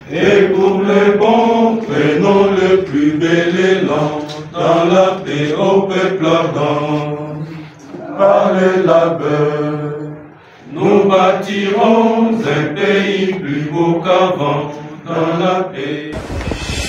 Et pour les bons, prenons le plus bel élan, dans la paix au peuple ardent. Par le labeur, nous bâtirons un pays plus beau qu'avant, dans la paix.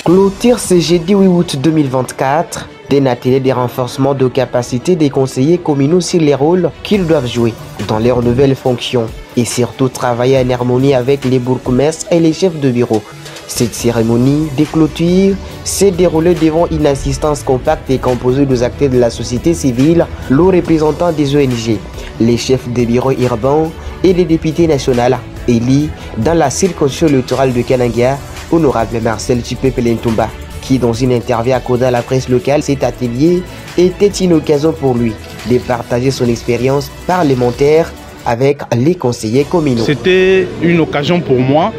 Clôture ce jeudi 8 août 2024 d'un atelier de renforcement de capacité des conseillers communaux sur les rôles qu'ils doivent jouer dans leurs nouvelles fonctions et surtout travailler en harmonie avec les bourgmestres et les chefs de bureau. Cette cérémonie de clôture s'est déroulée devant une assistance compacte et composée des acteurs de la société civile, les représentants des ONG, les chefs de bureau urbains et les députés nationaux élus dans la circonscription électorale de Kananga, honorable Marcel Tshipepele-Ntumba, qui dans une interview accordée à la presse locale, cet atelier était une occasion pour lui de partager son expérience parlementaire avec les conseillers communaux. C'était une occasion pour moi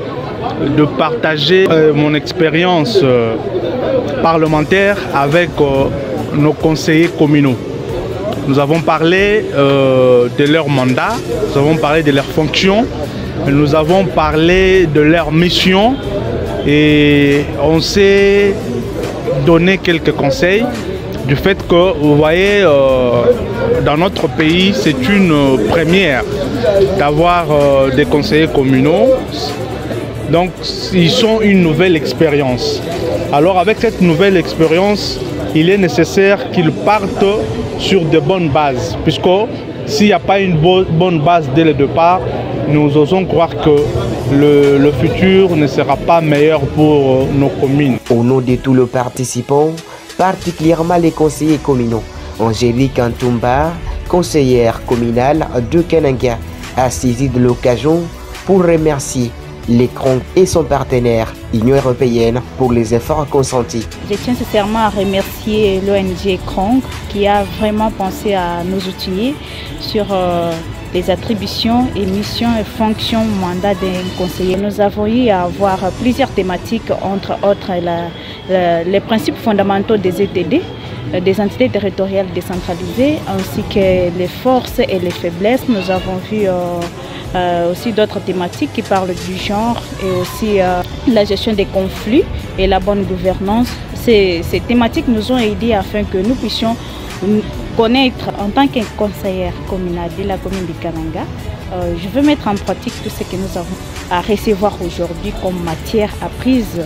de partager mon expérience parlementaire avec nos conseillers communaux. Nous avons parlé de leur mandat, nous avons parlé de leurs fonctions, nous avons parlé de leur mission et on s'est donné quelques conseils du fait que, vous voyez, dans notre pays, c'est une première d'avoir des conseillers communaux. Donc, ils sont une nouvelle expérience. Alors, avec cette nouvelle expérience, il est nécessaire qu'ils partent sur de bonnes bases, puisque s'il n'y a pas une bonne base dès le départ, nous osons croire que le futur ne sera pas meilleur pour nos communes. Au nom de tous les participants, particulièrement les conseillers communaux, Angélique Ntumba, conseillère communale de Kananga, a saisi de l'occasion pour remercier les CRONG et son partenaire, l'Union européenne, pour les efforts consentis. Je tiens sincèrement à remercier l'ONG CRONG qui a vraiment pensé à nous outiller sur les attributions et missions et fonctions mandat d'un conseiller. Nous avons eu à avoir plusieurs thématiques, entre autres les principes fondamentaux des ETD, des entités territoriales décentralisées, ainsi que les forces et les faiblesses. Nous avons vu aussi d'autres thématiques qui parlent du genre et aussi la gestion des conflits et la bonne gouvernance. Ces thématiques nous ont aidés afin que nous puissions connaître en tant que conseillère communale de la commune de Kananga. Je veux mettre en pratique tout ce que nous avons à recevoir aujourd'hui comme matière apprise.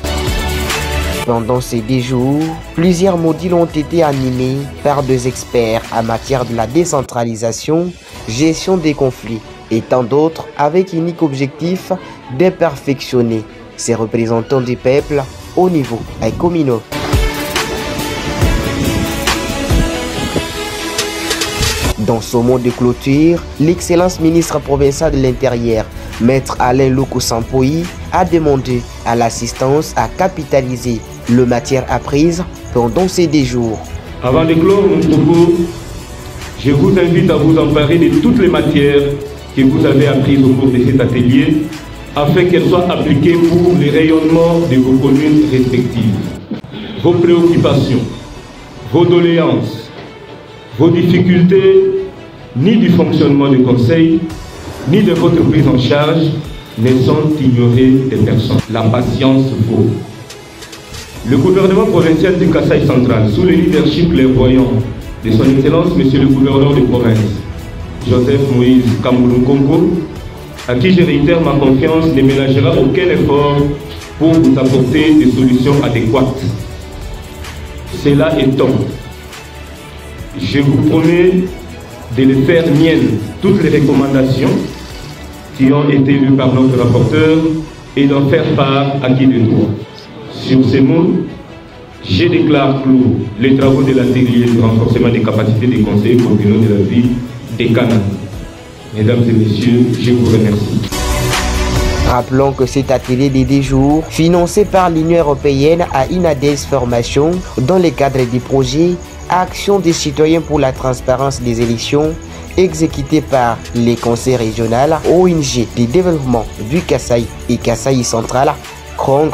Pendant ces 10 jours, plusieurs modules ont été animés par des experts en matière de la décentralisation, gestion des conflits et tant d'autres avec unique objectif de perfectionner ces représentants du peuple au niveau communal. Dans ce mot de clôture, l'excellence ministre provincial de l'Intérieur, Maître Alain Loukou Sampoï, a demandé à l'assistance à capitaliser le matière apprise pendant ces 10 jours. Avant de clore mon propos, je vous invite à vous emparer de toutes les matières que vous avez apprises au cours de cet atelier afin qu'elles soient appliquées pour le rayonnement de vos communes respectives. Vos préoccupations, vos doléances, vos difficultés, ni du fonctionnement du conseil, ni de votre prise en charge, ne sont ignorées des personnes. La patience vaut. Le gouvernement provincial du Kasaï central, sous le leadership clairvoyant de son Excellence, Monsieur le gouverneur de province, Joseph Moïse Kamboulou-Kongo, à qui je réitère ma confiance, ne ménagera aucun effort pour vous apporter des solutions adéquates. Cela étant, je vous promets de les faire miennes, toutes les recommandations qui ont été lues par notre rapporteur et d'en faire part à qui de droit. Sur ces mots, je déclare clos les travaux de l'atelier de renforcement des capacités des conseillers communaux de la ville des Kananga. Mesdames et messieurs, je vous remercie. Rappelons que cet atelier de 10 jours, financé par l'Union européenne, a une ADS formation dans le cadre du projet Action des citoyens pour la transparence des élections, exécuté par les conseils régionaux ONG de développement du Kasaï et Kasaï central, CRONG,